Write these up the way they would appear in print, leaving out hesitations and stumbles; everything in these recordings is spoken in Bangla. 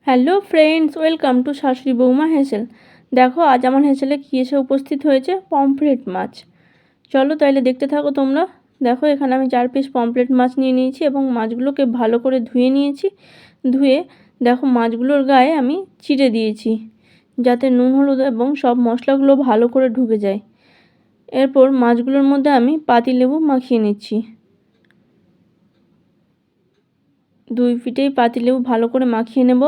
হ্যালো ফ্রেন্ডস, ওয়েলকাম টু শাশুড়ি বৌমা হেসেল। দেখো আজ আমার হেসেলে কী এসে উপস্থিত হয়েছে, পমফ্রেট মাছ। চলো তাইলে দেখতে থাকো তোমরা। দেখো এখানে আমি 4 পিস পমফ্রেট মাছ নিয়ে নিয়েছি এবং মাছগুলোকে ভালো করে ধুয়ে নিয়েছি। ধুয়ে দেখো মাছগুলোর গায়ে আমি চিড়ে দিয়েছি যাতে নুন হলুদ এবং সব মশলাগুলো ভালো করে ঢুকে যায়। এরপর মাছগুলোর মধ্যে আমি পাতিলেবু মাখিয়ে নিচ্ছি। 2 পিঠেই পাতিলেবু ভালো করে মাখিয়ে নেব।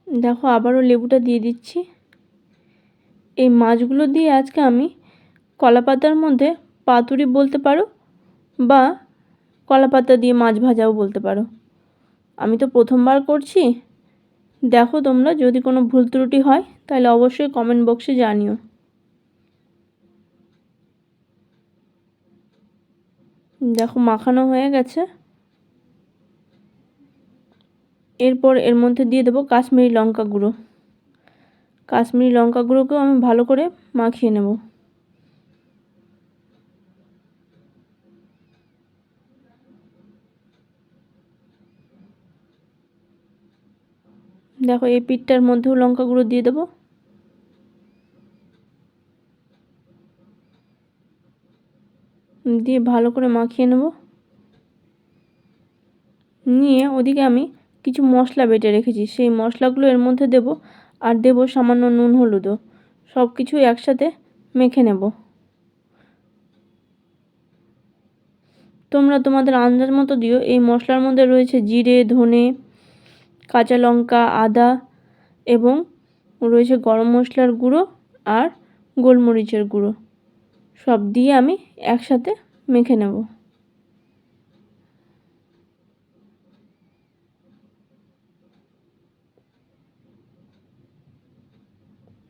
দেখো আবারও লেবুটা দিয়ে দিচ্ছি। এই মাছগুলো দিয়ে আজকে আমি কলাপাতার মধ্যে পাতুরি বলতে পারো বা কলাপাতা দিয়ে মাছ ভাজাও বলতে পারো। আমি তো প্রথমবার করছি। দেখো তোমরা যদি কোনো ভুল ত্রুটি হয় তাহলে অবশ্যই কমেন্ট বক্সে জানিও। দেখো মাখানো হয়ে গেছে। এরপর এর মধ্যে দিয়ে দেবো কাশ্মীরি লঙ্কা গুঁড়ো। কাশ্মীরি লঙ্কা গুঁড়োকেও আমি ভালো করে মাখিয়ে নেব। দেখো এই পিঠটার মধ্যেও লঙ্কা গুঁড়ো দিয়ে দেবো। দিয়ে ভালো করে মাখিয়ে নেব। নিয়ে ওদিকে আমি কিছু মশলা বেটে রেখেছি, সেই মশলাগুলো এর মধ্যে দেব আর দেব সামান্য নুন হলুদও। সব কিছু একসাথে মেখে নেব। তোমরা তোমাদের আন্দাজ মতো দিও। এই মশলার মধ্যে রয়েছে জিরে, ধনে, কাঁচা লঙ্কা, আদা এবং রয়েছে গরম মশলার গুঁড়ো আর গোলমরিচের গুঁড়ো। সব দিয়ে আমি একসাথে মেখে নেব।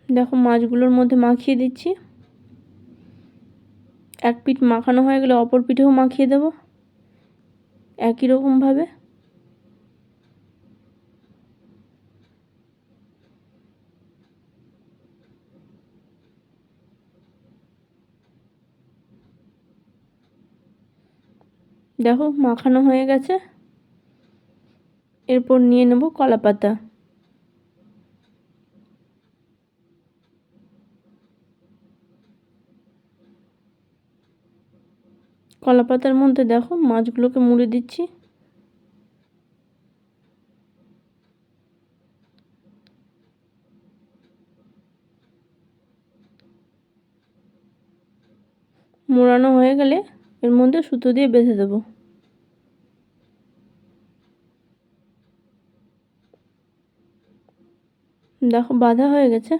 দেখো মাছগুলোর মধ্যে মাখিয়ে দিচ্ছি। এক পিঠ মাখানো হয়ে গেলে অপর পিঠেও মাখিয়ে দেব একই রকমভাবে। দেখো মাখানো হয়ে গেছে। এরপর নিয়ে নেব কলাপাতা। কলাপাতার মধ্যে দেখো মাছগুলোকে মুড়ে দিচ্ছি। মোড়ানো হয়ে গেলে এর মধ্যে সুতো দিয়ে বেঁধে দেব। দেখো বাঁধা হয়ে গেছে।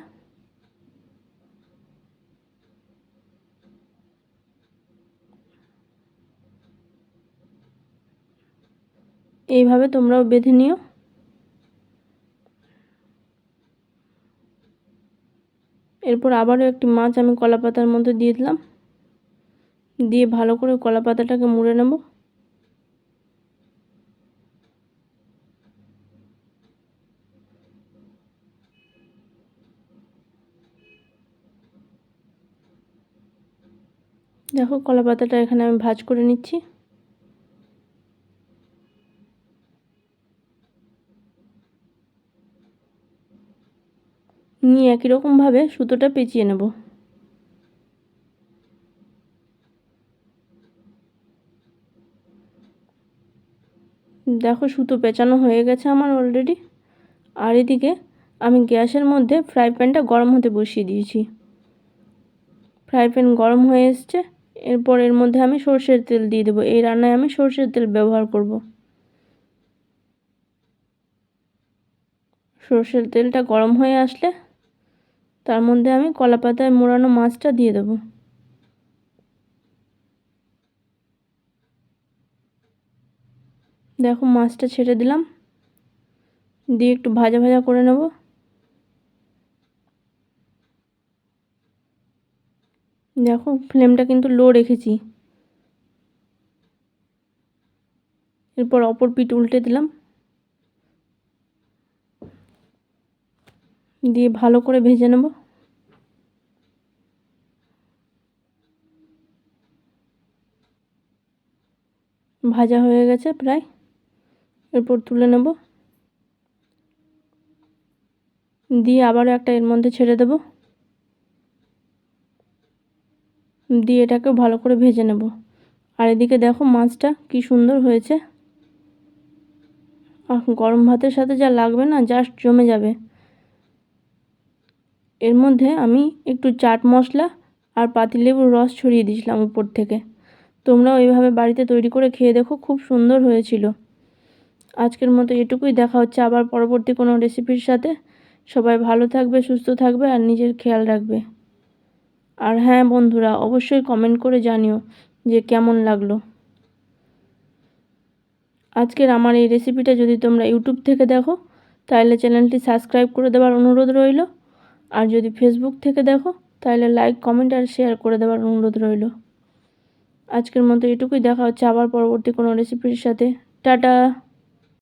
এইভাবে তোমরাও বেঁধে নিও। এরপর আবারও একটি মাছ আমি কলাপাতার মধ্যে দিয়ে দিলাম। দিয়ে ভালো করে কলাপাতাটাকে মুড়ে নেব। দেখো কলাপাতাটা এখানে আমি ভাঁজ করে নিচ্ছি। নিয়ে একই রকমভাবে সুতোটা পেঁচিয়ে নেব। দেখো সুতো পেঁচানো হয়ে গেছে আমার অলরেডি। আর এদিকে আমি গ্যাসের মধ্যে ফ্রাই প্যানটা গরম হতে বসিয়ে দিয়েছি। ফ্রাই প্যান গরম হয়ে এসছে। এরপর এর মধ্যে আমি সরষের তেল দিয়ে দেবো। এই রান্নায় আমি সরষের তেল ব্যবহার করব। সরষের তেলটা গরম হয়ে আসলে তার মধ্যে আমি কলাপাতায় মোড়ানো মাছটা দিয়ে দেবো। দেখো মাছটা ছেড়ে দিলাম। দিয়ে একটু ভাজা ভাজা করে নেব। দেখো ফ্লেমটা কিন্তু লো রেখেছি। এরপর অপর পিঠ উল্টে দিলাম। দিয়ে ভালো করে ভেজে নেব। ভাজা হয়ে গেছে প্রায়, এরপর তুলে নেব। দিয়ে আবারও একটা এর মধ্যে ছেড়ে দেব, দিয়ে এটাকে ভালো করে ভেজে নেব। আর এদিকে দেখো মাছটা কি সুন্দর হয়েছে, গরম ভাতের সাথে যা লাগবে না, জাস্ট জমে যাবে। এর মধ্যে আমি একটু চাট মশলা আর পাতিলেবুর রস ছড়িয়ে দিয়েছিলাম উপর থেকে। তোমরাও এইভাবে বাড়িতে তৈরি করে খেয়ে দেখো, খুব সুন্দর হয়েছিল। আজকের মতো এটুকুই, দেখা হচ্ছে আবার পরবর্তী কোনো রেসিপির সাথে। সবাই ভালো থাকবে, সুস্থ থাকবে আর নিজের খেয়াল রাখবে। আর হ্যাঁ বন্ধুরা, অবশ্যই কমেন্ট করে জানিও যে কেমন লাগলো। আজকের আমার এই রেসিপিটা যদি তোমরা ইউটিউব থেকে দেখো তাহলে চ্যানেলটি সাবস্ক্রাইব করে দেওয়ার অনুরোধ রইল। আর যদি ফেসবুক থেকে দেখো তাহলে লাইক, কমেন্ট আর শেয়ার করে দেওয়ার অনুরোধ রইল। আজকের মতো এটুকুই, দেখা হচ্ছে আবার পরবর্তী কোনো রেসিপির সাথে। টাটা।